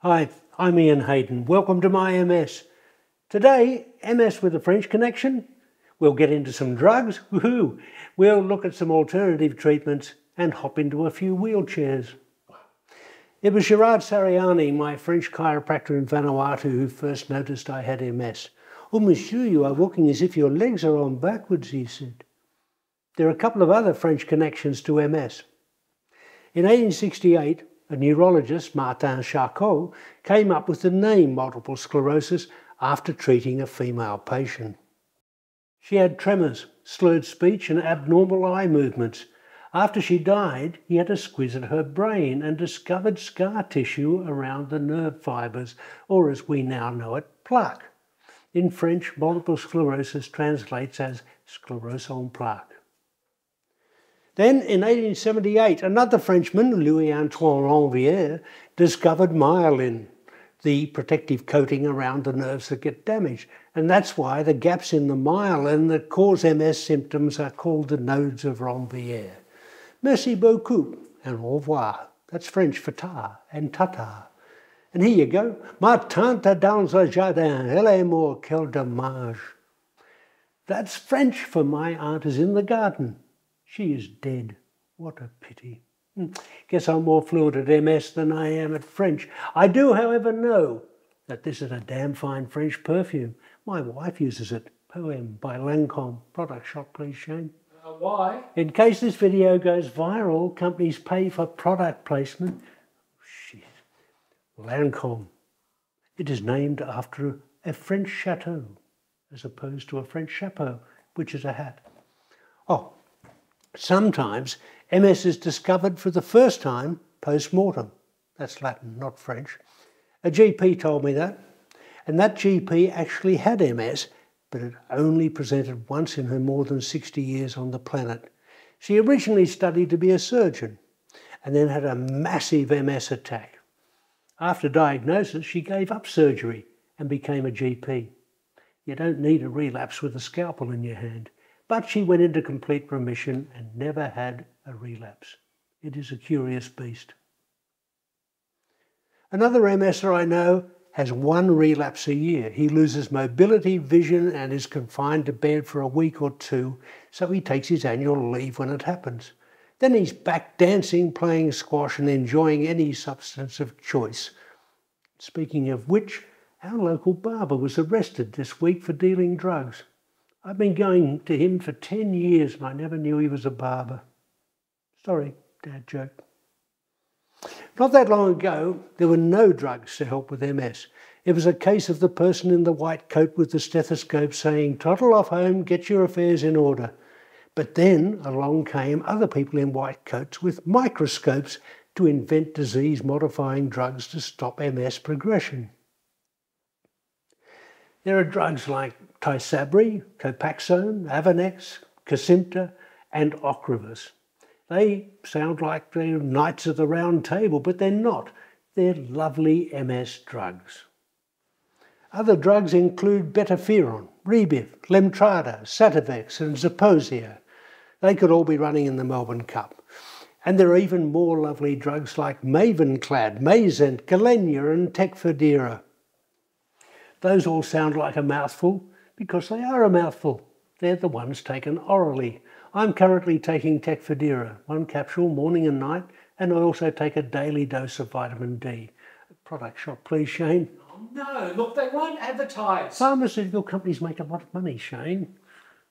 Hi, I'm Ian Hayden. Welcome to my MS. Today, MS with a French connection. We'll get into some drugs. Woohoo! We'll look at some alternative treatments and hop into a few wheelchairs. It was Gerard Sariani, my French chiropractor in Vanuatu, who first noticed I had MS. "Oh, monsieur, you are walking as if your legs are on backwards," he said. There are a couple of other French connections to MS. In 1868, a neurologist, Martin Charcot, came up with the name multiple sclerosis after treating a female patient. She had tremors, slurred speech and abnormal eye movements. After she died, he had a squiz at her brain and discovered scar tissue around the nerve fibres, or as we now know it, plaque. In French, multiple sclerosis translates as sclerose en plaques. Then in 1878, another Frenchman, Louis-Antoine Ranvier, discovered myelin, the protective coating around the nerves that get damaged. And that's why the gaps in the myelin that cause MS symptoms are called the nodes of Ranvier. Merci beaucoup and au revoir. That's French for ta and tata. And here you go. Ma tante dans le jardin, elle est morte, quel dommage. That's French for my aunt is in the garden. She is dead. What a pity. Guess I'm more fluent at MS than I am at French. I do, however, know that this is a damn fine French perfume. My wife uses it. Poem by Lancôme. Product shot, please, Shane. Why? In case this video goes viral, companies pay for product placement. Shit. Lancôme. It is named after a French chateau, as opposed to a French chapeau, which is a hat. Oh. Sometimes MS is discovered for the first time post-mortem. That's Latin, not French. A GP told me that. And that GP actually had MS, but it only presented once in her more than 60 years on the planet. She originally studied to be a surgeon and then had a massive MS attack. After diagnosis, she gave up surgery and became a GP. You don't need a relapse with a scalpel in your hand. But she went into complete remission and never had a relapse. It is a curious beast. Another MSer I know has one relapse a year. He loses mobility, vision, and is confined to bed for a week or two, so he takes his annual leave when it happens. Then he's back dancing, playing squash, and enjoying any substance of choice. Speaking of which, our local barber was arrested this week for dealing drugs. I've been going to him for 10 years and I never knew he was a barber. Sorry, dad joke. Not that long ago, there were no drugs to help with MS. It was a case of the person in the white coat with the stethoscope saying, "Toddle off home, get your affairs in order." But then along came other people in white coats with microscopes to invent disease-modifying drugs to stop MS progression. There are drugs like Tysabri, Copaxone, Avonex, Kesimpta, and Ocrevus. They sound like they're knights of the round table, but they're not. They're lovely MS drugs. Other drugs include Betaferon, Rebif, Lemtrada, Sativex, and Zeposia. They could all be running in the Melbourne Cup. And there are even more lovely drugs like Mavenclad, Mazent, Galenia, and Tecfidera. Those all sound like a mouthful because they are a mouthful. They're the ones taken orally. I'm currently taking Tecfidera, 1 capsule morning and night, and I also take a daily dose of vitamin D. Product shot, please, Shane. Oh, no, look, they won't advertise. Pharmaceutical companies make a lot of money, Shane.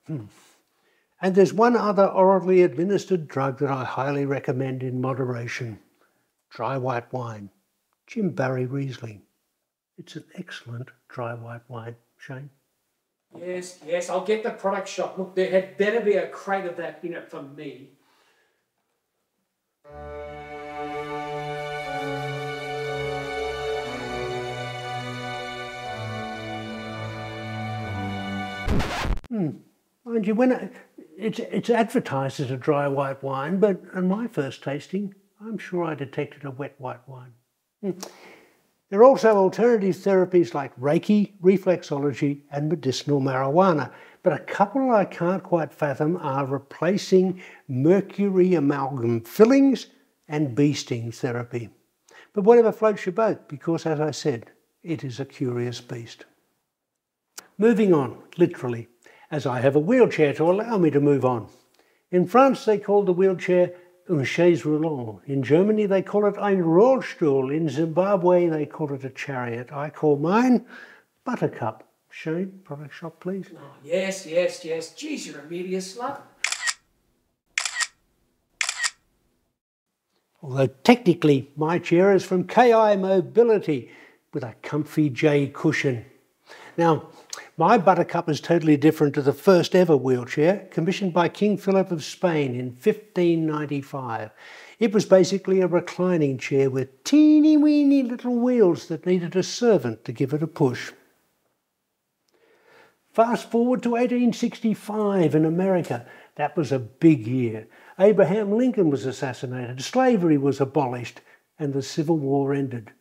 And there's one other orally administered drug that I highly recommend in moderation. Dry white wine. Jim Barry Riesling. It's an excellent dry white wine, Shane. Yes, I'll get the product shot. Look, there had better be a crate of that in it for me. Mind you, when it's advertised as a dry white wine, but on my first tasting, I'm sure I detected a wet white wine. There are also alternative therapies like Reiki, reflexology, and medicinal marijuana, but a couple I can't quite fathom are replacing mercury amalgam fillings and bee sting therapy. But whatever floats your boat, because as I said, it is a curious beast. Moving on, literally, as I have a wheelchair to allow me to move on. In France they call the wheelchair une chaise roulante. In Germany they call it ein Rollstuhl. In Zimbabwe they call it a chariot. I call mine Buttercup. Shane, product shop please. Oh, yes, yes, yes. Geez, you're a media slut. Although technically my chair is from KI Mobility with a comfy J cushion. Now, my Buttercup is totally different to the first ever wheelchair, commissioned by King Philip of Spain in 1595. It was basically a reclining chair with teeny weeny little wheels that needed a servant to give it a push. Fast forward to 1865 in America. That was a big year. Abraham Lincoln was assassinated, slavery was abolished, and the Civil War ended.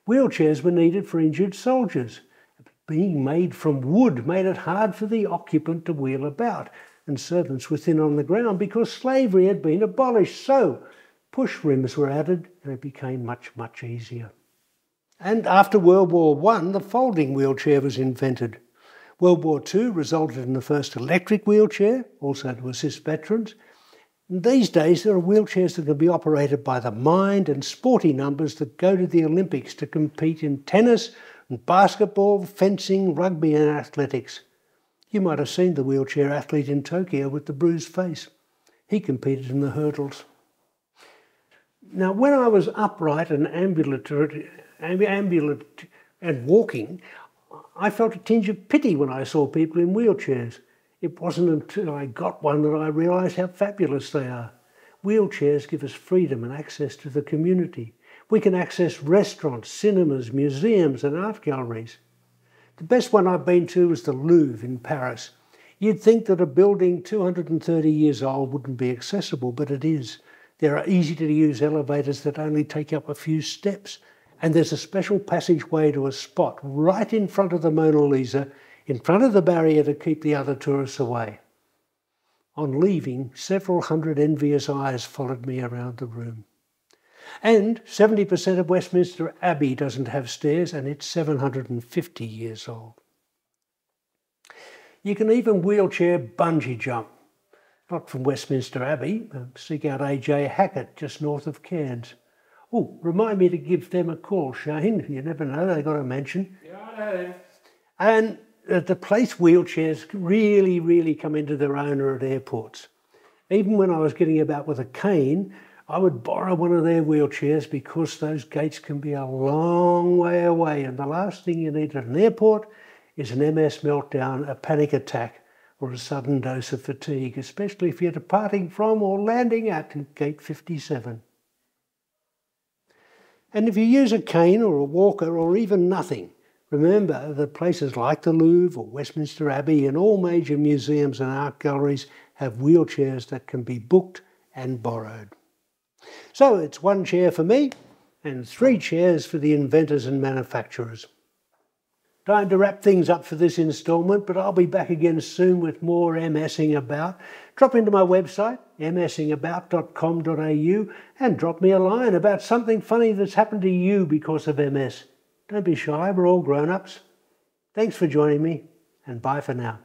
Wheelchairs were needed for injured soldiers. Being made from wood made it hard for the occupant to wheel about, and servants were thin on the ground because slavery had been abolished. So push rims were added and it became much, much easier. And after World War I, the folding wheelchair was invented. World War II resulted in the first electric wheelchair, also to assist veterans. And these days there are wheelchairs that can be operated by the mind and sporty numbers that go to the Olympics to compete in tennis, basketball, fencing, rugby and athletics. You might have seen the wheelchair athlete in Tokyo with the bruised face. He competed in the hurdles. Now, when I was upright and ambulant and walking, I felt a tinge of pity when I saw people in wheelchairs. It wasn't until I got one that I realised how fabulous they are. Wheelchairs give us freedom and access to the community. We can access restaurants, cinemas, museums and art galleries. The best one I've been to was the Louvre in Paris. You'd think that a building 230 years old wouldn't be accessible, but it is. There are easy-to-use elevators that only take up a few steps, and there's a special passageway to a spot right in front of the Mona Lisa, in front of the barrier to keep the other tourists away. On leaving, several hundred envious eyes followed me around the room. And 70% of Westminster Abbey doesn't have stairs, and it's 750 years old. You can even wheelchair bungee jump. Not from Westminster Abbey. Seek out AJ Hackett, just north of Cairns. Oh, remind me to give them a call, Shane. You never know, they got a mention. Yeah, I know them. And the place wheelchairs really come into their own are at airports. Even when I was getting about with a cane, I would borrow one of their wheelchairs because those gates can be a long way away, and the last thing you need at an airport is an MS meltdown, a panic attack, or a sudden dose of fatigue, especially if you're departing from or landing at gate 57. And if you use a cane or a walker or even nothing, remember that places like the Louvre or Westminster Abbey and all major museums and art galleries have wheelchairs that can be booked and borrowed. So it's one chair for me and 3 chairs for the inventors and manufacturers. Time to wrap things up for this instalment, but I'll be back again soon with more MSing About. Drop into my website, msingabout.com.au, and drop me a line about something funny that's happened to you because of MS. Don't be shy, we're all grown-ups. Thanks for joining me, and bye for now.